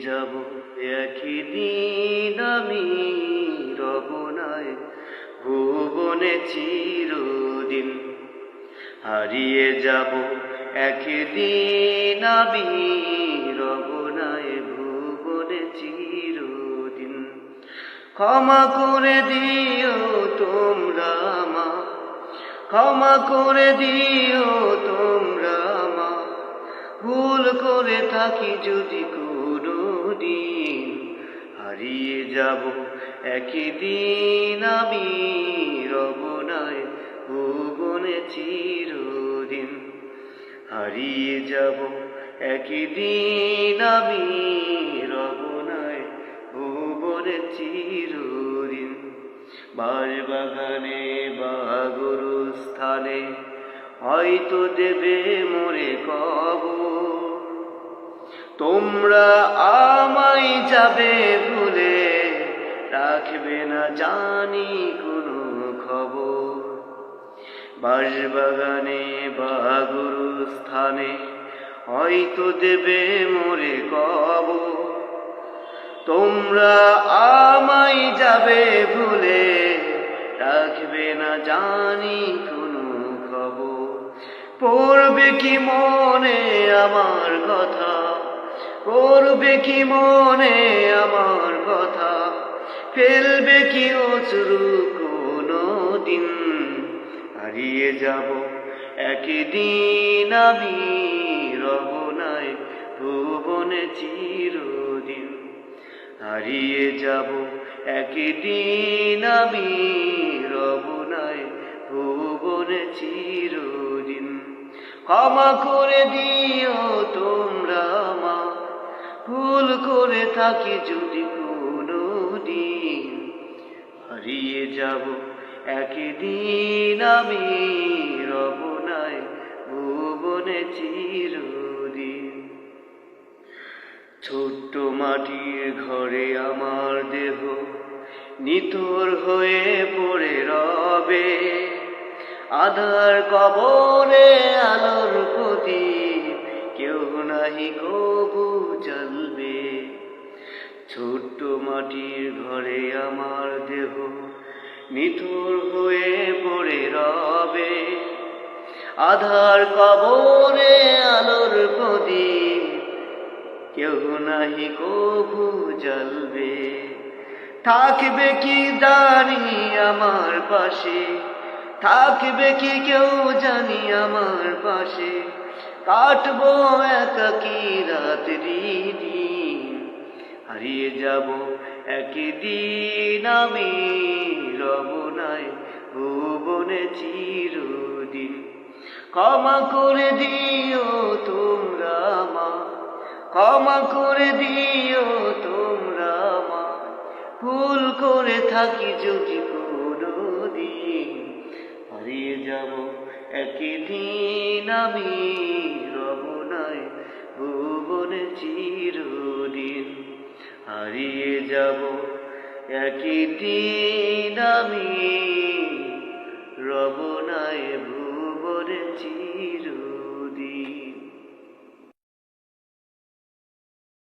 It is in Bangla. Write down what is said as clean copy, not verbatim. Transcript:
যাব একদিন আমি রবনায় ভুবনে চিরদিন। হারিয়ে যাব একদিন আমি রবনায় ভুবনে চিরদিন। ক্ষমা করে দিও তোমরা মা, ক্ষমা করে দিও তোমরা মা, ভুল করে থাকি যদি কোনোদিন। হারিয়ে যাব একদিন আমি রবনায় ভুবনে চিরদিন। হারিয়ে যাব একদিন আমি রবনায় ভুবনে চিরদিন। বাগানে বা গুরুস্থানে হয়তো দেবে মোরে কবর। তোমরা আমায় যাবে ভুলে, রাখবে না জানি কোনো খবর। বাগানে বা গুরুস্থানে হয়তো দেবে মোরে কবর। তোমরা আমায় যাবে ভুলে, রাখবে না জানি কোনো খবর। পড়বে কি মনে আমার কথা, পড়বে কি মনে আমার কথা, ফেলবে কি অশ্রু কোনো দিন। হারিয়ে যাব একদিন আমি রবনায় ভুবনে চিরদিন। হারিয়ে যাব একদিন আমি রবনায় ভুবনে চিরদিন। ক্ষমা করে দিও তোমরা মা, ভুল করে থাকি যদি কোনোদিন। হারিয়ে যাব একদিন আমি রবনায় ভুবনে চিরদিন। ছোট্ট মাটির ঘরে আমার দেহ নিথর হয়ে পড়ে রবে। আধার কবরে আলোর প্রদীপ কেউ নাহি কবু জ্বলবে। ছোট্ট মাটির ঘরে আমার দেহ নিথর হয়ে পড়ে রবে। আধার কবরে আলোর প্রদীপ কেউ নাহি কবু জ্বলবে। থাকবে কি দাঁড়ি আমার পাশে, থাকবে কি কেউ জানি আমার পাশে, কাটবো একাকী রাত্রি দিন। হারিয়ে যাব একদিন আমি রবনায় ভুবনে চিরদিন। ক্ষমা করে দিও তোমরা মা, ক্ষমা করে দিও তোমরা মা, ভুল করে থাকি যদি কোনোদিন। হারিয়ে যাব একদিন আমি রবনায় ভুবনে চিরদিন। হারিয়ে যাব একদিন আমি রবনায়